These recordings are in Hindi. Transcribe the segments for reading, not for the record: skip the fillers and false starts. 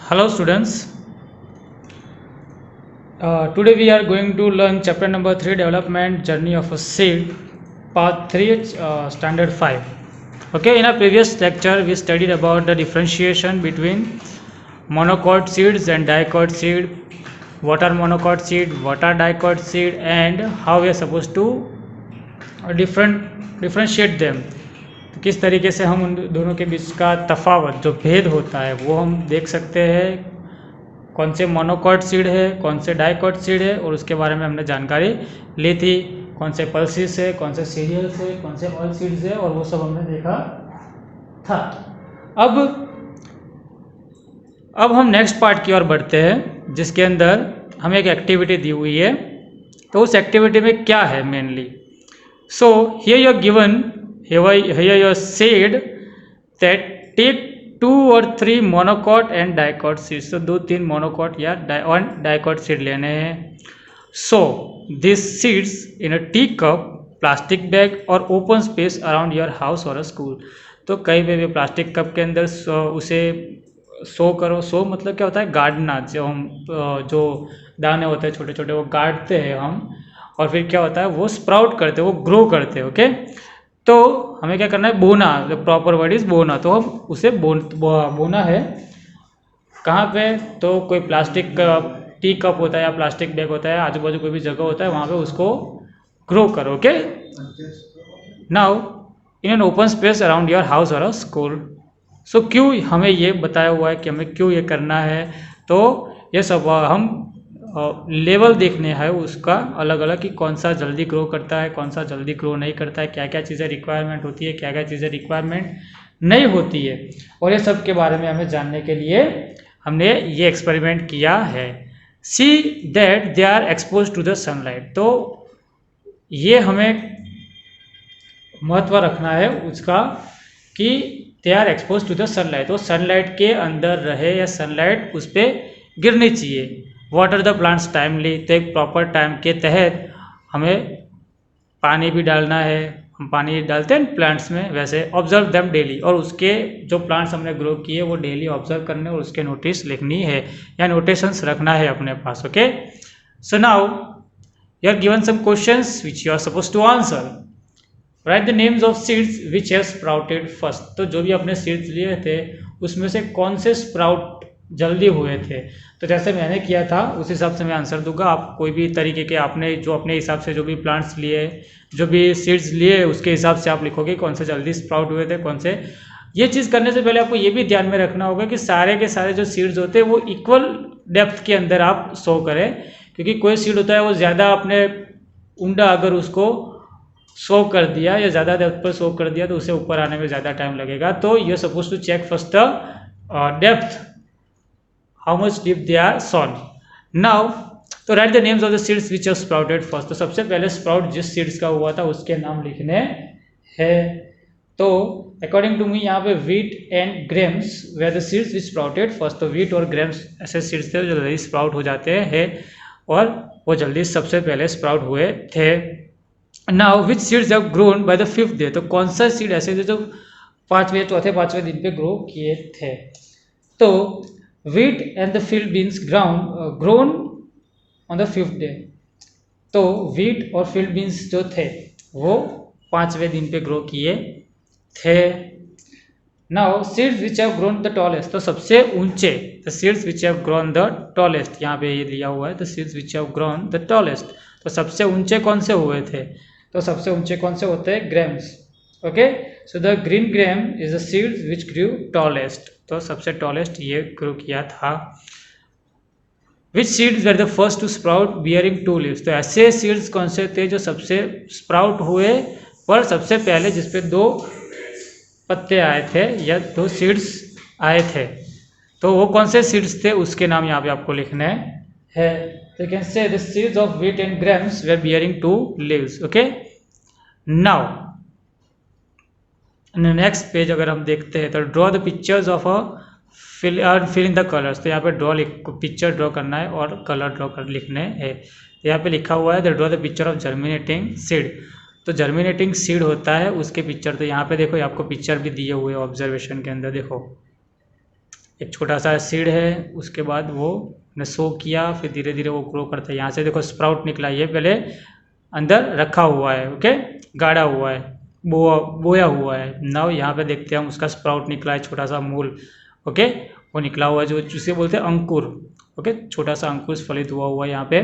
Hello students, today we are going to learn chapter number 3, development journey of a seed, part 3, standard 5. Okay, in our previous lecture we studied about the differentiation between monocot seeds and dicot seed, what are monocot seed, what are dicot seed, and how we are supposed to differentiate them. तो किस तरीके से हम उन दोनों के बीच का तफावत जो भेद होता है वो हम देख सकते हैं, कौन से मोनोकॉट सीड है, कौन से डाइकॉट सीड है, और उसके बारे में हमने जानकारी ली थी, कौन से पल्सिस है, कौन से सीरियल्स है, कौन से ऑयल सीड्स है, और वो सब हमने देखा था। अब हम नेक्स्ट पार्ट की ओर बढ़ते हैं, जिसके अंदर हमें एक एक्टिविटी दी हुई है। तो उस एक्टिविटी में क्या है mainly, so here you are given, here you said that take 2 or 3 monocot and dicot seeds. तो 2-3 monocot या dicot seed लेने हैं। So these seeds in a teacup, plastic bag or open space around your house or a school. तो कहीं पे भी प्लास्टिक कप के अंदर उसे सो करो। सो मतलब क्या होता है, गाड़ना। जो हम जो दाने होते हैं छोटे छोटे वो गाड़ते हैं हम, और फिर क्या होता है वो स्प्राउट करते हैं, वो ग्रो करते हैं। ओके, तो हमें क्या करना है, बोना। द प्रॉपर वर्ड इज बोना। तो हम उसे बोना है कहाँ पे, तो कोई प्लास्टिक टी कप होता है या प्लास्टिक बैग होता है, आजू बाजू कोई भी जगह होता है वहाँ पे उसको ग्रो करो। Okay, now in an open space around your house और अ स्कूल। सो क्यों हमें ये बताया हुआ है कि हमें क्यों ये करना है, तो ये सब हम लेवल देखने हैं उसका अलग अलग, कि कौन सा जल्दी ग्रो करता है, कौन सा जल्दी ग्रो नहीं करता है, क्या क्या चीज़ें रिक्वायरमेंट होती है, क्या क्या चीज़ें रिक्वायरमेंट नहीं होती है, और ये सब के बारे में हमें जानने के लिए हमने ये एक्सपेरिमेंट किया है। See that they are expose to the sunlight. तो ये हमें महत्व रखना है उसका कि they are expose to the sunlight, वो सनलाइट के अंदर रहे या सनलाइट उस पर गिरनी चाहिए। वाटर द प्लांट्स टाइमली, तो एक प्रॉपर टाइम के तहत हमें पानी भी डालना है। हम पानी डालते हैं प्लांट्स में, वैसे ऑब्जर्व देम डेली, और उसके जो प्लांट्स हमने ग्रो किए वो डेली ऑब्जर्व करने और उसके नोटिस लिखनी है या नोटेशंस रखना है अपने पास। Okay, so now you are given some questions which you are suppose to answer. Write the names of seeds which have sprouted first. तो जो भी अपने सीड्स लिए थे उसमें से कौन से स्प्राउट जल्दी हुए थे, तो जैसे मैंने किया था उस हिसाब से मैं आंसर दूंगा। आप कोई भी तरीके के आपने जो अपने हिसाब से जो भी प्लांट्स लिए, जो भी सीड्स लिए, उसके हिसाब से आप लिखोगे कौन से जल्दी स्प्राउट हुए थे, कौन से। ये चीज़ करने से पहले आपको ये भी ध्यान में रखना होगा कि सारे के सारे जो सीड्स होते हैं वो इक्वल डेप्थ के अंदर आप शो करें, क्योंकि कोई सीड होता है वो ज़्यादा अपने उंडा अगर उसको शो कर दिया या ज़्यादा डेप्थ पर शो कर दिया तो उसे ऊपर आने में ज़्यादा टाइम लगेगा। तो you suppose to check first the depth, how much deep they are sown. Now तो write the names of the seeds which have sprouted first। तो सबसे पहले स्प्राउट जिस सीड्स का हुआ था उसके नाम लिखने हैं। तो अकॉर्डिंग टू मी यहाँ पे wheat and grams where the seeds which sprouted first. तो व्हीट और ग्रेम्स ऐसे सीड्स थे जो जल्दी स्प्राउट हो जाते हैं और वो जल्दी सबसे पहले स्प्राउट हुए थे। Now which seeds have grown by the 5th day. तो कौन सा सीड ऐसे थे जो चौथे पाँचवें दिन पे ग्रो किए थे। तो wheat and the field beans grown on the 5th day। तो wheat और field beans जो थे वो 5वें दिन पे ग्रो किए थे। Now seeds which have grown the tallest। तो सबसे ऊंचे, the seeds which have grown the tallest, यहाँ पे ये लिया हुआ है the seeds which have grown the tallest। तो सबसे ऊंचे कौन से हुए थे, तो सबसे ऊंचे कौन से होते हैं, grams. Okay, so the green gram is the seeds which grew tallest. तो सबसे टॉलेस्ट ये ग्रो किया था। Which seeds were the first to sprout bearing 2 leaves. तो ऐसे सीड्स कौन से थे जो सबसे स्प्राउट हुए पर सबसे पहले जिसपे 2 पत्ते आए थे या 2 सीड्स आए थे, तो वो कौन से सीड्स थे उसके नाम यहाँ पे आपको लिखने हैं। तो you can say the seeds of wheat and grams were bearing 2 leaves. Okay, now next page अगर हम देखते हैं तो draw the pictures of a fill in the colours. तो यहाँ पे पिक्चर ड्रॉ करना है और कलर ड्रॉ कर लिखने हैं। तो यहाँ पे लिखा हुआ है the draw the picture of germinating seed. तो जर्मिनेटिंग सीड होता है उसके पिक्चर। तो यहाँ पे देखो आपको पिक्चर भी दिए हुए ऑब्जर्वेशन के अंदर, देखो एक छोटा सा सीड है, उसके बाद वो ने शो किया, फिर धीरे धीरे वो ग्रो करता है। यहाँ से देखो स्प्राउट निकला, ये पहले अंदर रखा हुआ है, ओके, गाड़ा हुआ है, बोया हुआ है। नाउ यहाँ पे देखते हैं हम उसका स्प्राउट निकला है, छोटा सा मूल, ओके, वो निकला हुआ है जो जिसे बोलते हैं अंकुर, ओके, छोटा सा अंकुर फलित हुआ है यहाँ पे।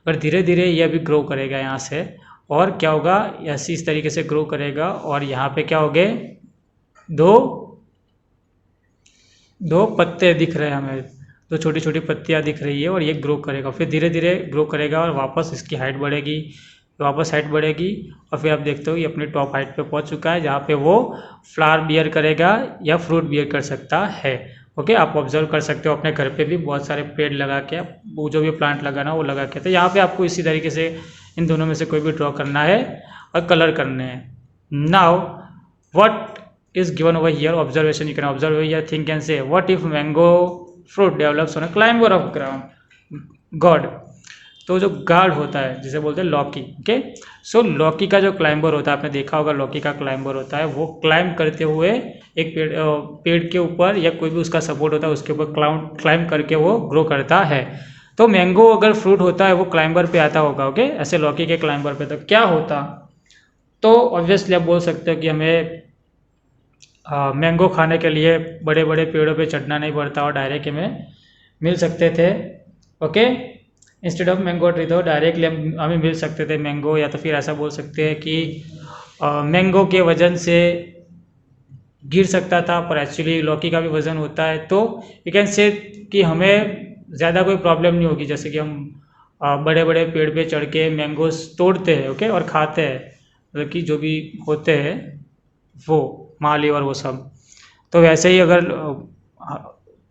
पर धीरे धीरे ये भी ग्रो करेगा यहाँ से, और क्या होगा, ऐसी इस तरीके से ग्रो करेगा, और यहाँ पे क्या हो गए, दो पत्ते दिख रहे हैं हमें, दो छोटी छोटी पत्तियाँ दिख रही है, और ये ग्रो करेगा, फिर धीरे धीरे ग्रो करेगा और वापस इसकी हाइट बढ़ेगी, वापस हाइट बढ़ेगी, और फिर आप देखते हो ये अपनी टॉप हाइट पे पहुंच चुका है, जहाँ पे वो फ्लावर बियर करेगा या फ्रूट बियर कर सकता है। ओके, आप ऑब्जर्व कर सकते हो अपने घर पे भी बहुत सारे पेड़ लगा के, वो जो भी प्लांट लगाना वो लगा के। तो यहाँ पे आपको इसी तरीके से इन दोनों में से कोई भी ड्रॉ करना है और कलर करने हैं। Now what is given over here, observation you can observe over here, think and say what if mango fruit develops on a climber of ground god। तो जो गार्ड होता है जिसे बोलते हैं लॉकी, ओके, सो लॉकी का जो क्लाइंबर होता है, आपने देखा होगा लॉकी का क्लाइंबर होता है, वो क्लाइंब करते हुए एक पेड़ के ऊपर या कोई भी उसका सपोर्ट होता है उसके ऊपर क्लाइंब करके वो ग्रो करता है। तो मैंगो अगर फ्रूट होता है वो क्लाइंबर पे आता होगा, ओके, ऐसे लॉकी के क्लाइंबर पे, तो क्या होता, तो ऑब्वियसली आप बोल सकते हो कि हमें मैंगो खाने के लिए बड़े बड़े पेड़ों पे चढ़ना नहीं पड़ता और डायरेक्ट हमें मिल सकते थे, okay, instead of mango tree, तो डायरेक्टली हमें मिल सकते थे मैंगो। या तो फिर ऐसा बोल सकते हैं कि मैंगो के वजन से गिर सकता था, पर एक्चुअली लौकी का भी वजन होता है, तो यू कैन से कि हमें ज़्यादा कोई प्रॉब्लम नहीं होगी, जैसे कि हम बड़े बड़े पेड़ पे चढ़ के मैंगोस तोड़ते हैं, ओके, और खाते हैं, मतलब कि जो भी होते हैं वो माली और वो सब। तो वैसे ही अगर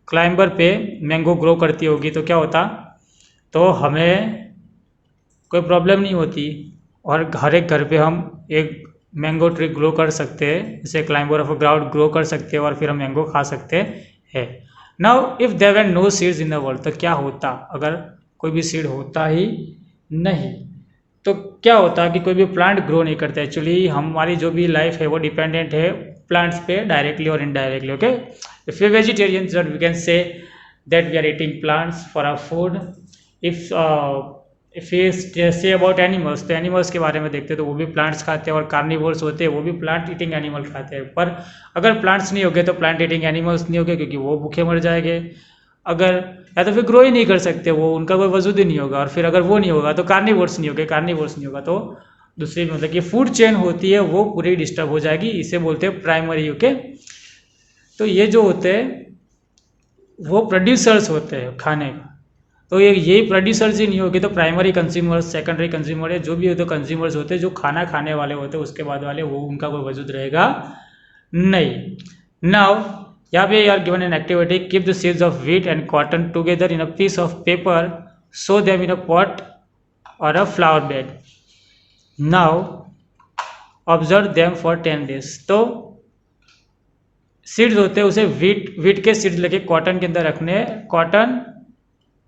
क्लाइंबर पे मैंगो ग्रो करती होगी तो क्या होता, तो हमें कोई प्रॉब्लम नहीं होती, और हर एक घर पे हम एक मैंगो ट्री ग्रो कर सकते हैं, जैसे क्लाइंबर ऑफ ग्राउंड ग्रो कर सकते हैं, और फिर हम मैंगो खा सकते हैं। Now if there were no seeds in the world, तो क्या होता अगर कोई भी सीड होता ही नहीं, तो क्या होता कि कोई भी प्लांट ग्रो नहीं करता। एक्चुअली हमारी जो भी लाइफ है वो डिपेंडेंट है प्लांट्स पे डायरेक्टली और indirectly, okay. If you vegetarian we can say that we are eating plants for our food. If you say about animals, तो एनिमल्स के बारे में देखते हैं तो वो भी प्लांट्स खाते हैं, और कार्निवोर्स होते हैं वो भी प्लांट ईटिंग एनिमल खाते हैं। पर अगर प्लांट्स नहीं होगे तो प्लांट ईटिंग एनिमल्स नहीं होगे, क्योंकि वो भूखे मर जाएंगे, अगर या तो फिर ग्रो ही नहीं कर सकते, वो उनका कोई वजूद ही नहीं होगा, और फिर अगर वो नहीं होगा तो कार्निवोर्स नहीं होगा, तो दूसरी मतलब कि फूड चेन होती है वो पूरी डिस्टर्ब हो जाएगी, इसे बोलते हैं प्राइमरी, ओके। तो ये जो होते हैं वो प्रोड्यूसर्स होते हैं खाने का, तो यही प्रोड्यूसर्स ही नहीं होगी तो प्राइमरी कंज्यूमर्स, सेकेंडरी कंज्यूमर, जो भी होते कंज्यूमर्स होते हैं, जो खाना खाने वाले होते हैं उसके बाद वाले, वो उनका कोई वजूद रहेगा नहीं। नाउ यहाँ पे यार given an activity, keep the seeds of wheat and cotton together in a piece of paper, so them in a pot और a flower bed, now observe them for 10 days। तो सीड्स होते हैं उसे व्हीट के सीड्स लेके कॉटन के अंदर रखने, cotton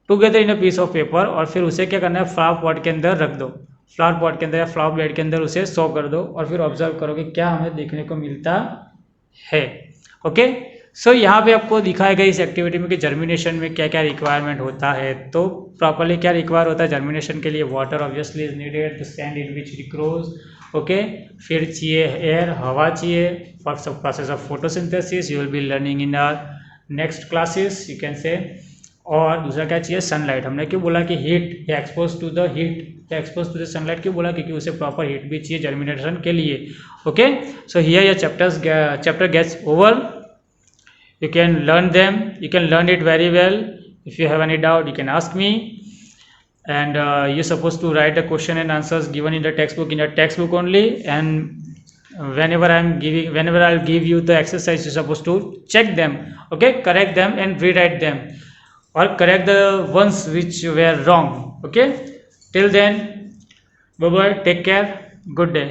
together in a piece of paper, और फिर उसे क्या करना है, फ्लावर पॉट के अंदर रख दो, फ्लावर पॉट के अंदर या फ्लावर बेड के अंदर उसे सो कर दो, और फिर ऑब्जर्व करो कि क्या हमें देखने को मिलता है, ओके। सो यहाँ पे आपको दिखाया गया इस एक्टिविटी में कि जर्मिनेशन में क्या क्या रिक्वायरमेंट होता है। तो प्रॉपर्ली क्या रिक्वायर होता है जर्मिनेशन के लिए, water obviously is needed, the sand in which it grows, okay, फिर चाहिए एयर, हवा चाहिए फॉर सब process of photosynthesis, you will be learning in our next classes, you can say. और दूसरा क्या चाहिए, सनलाइट। हमने क्यों बोला कि heat, expose to the heat, expose to the sunlight क्यों बोला, क्योंकि उसे प्रॉपर हीट भी चाहिए जर्मिनेशन के लिए, okay. So here your chapter gets over, you can learn them, you can learn it very well. If you have any doubt you can ask me, and you're supposed to write the question and answers given in the textbook, in your textbook only, and whenever I'll give you the exercise you're supposed to check them, okay, correct them and rewrite them, or correct the ones which were wrong, okay. Till then, bye bye, take care, good day.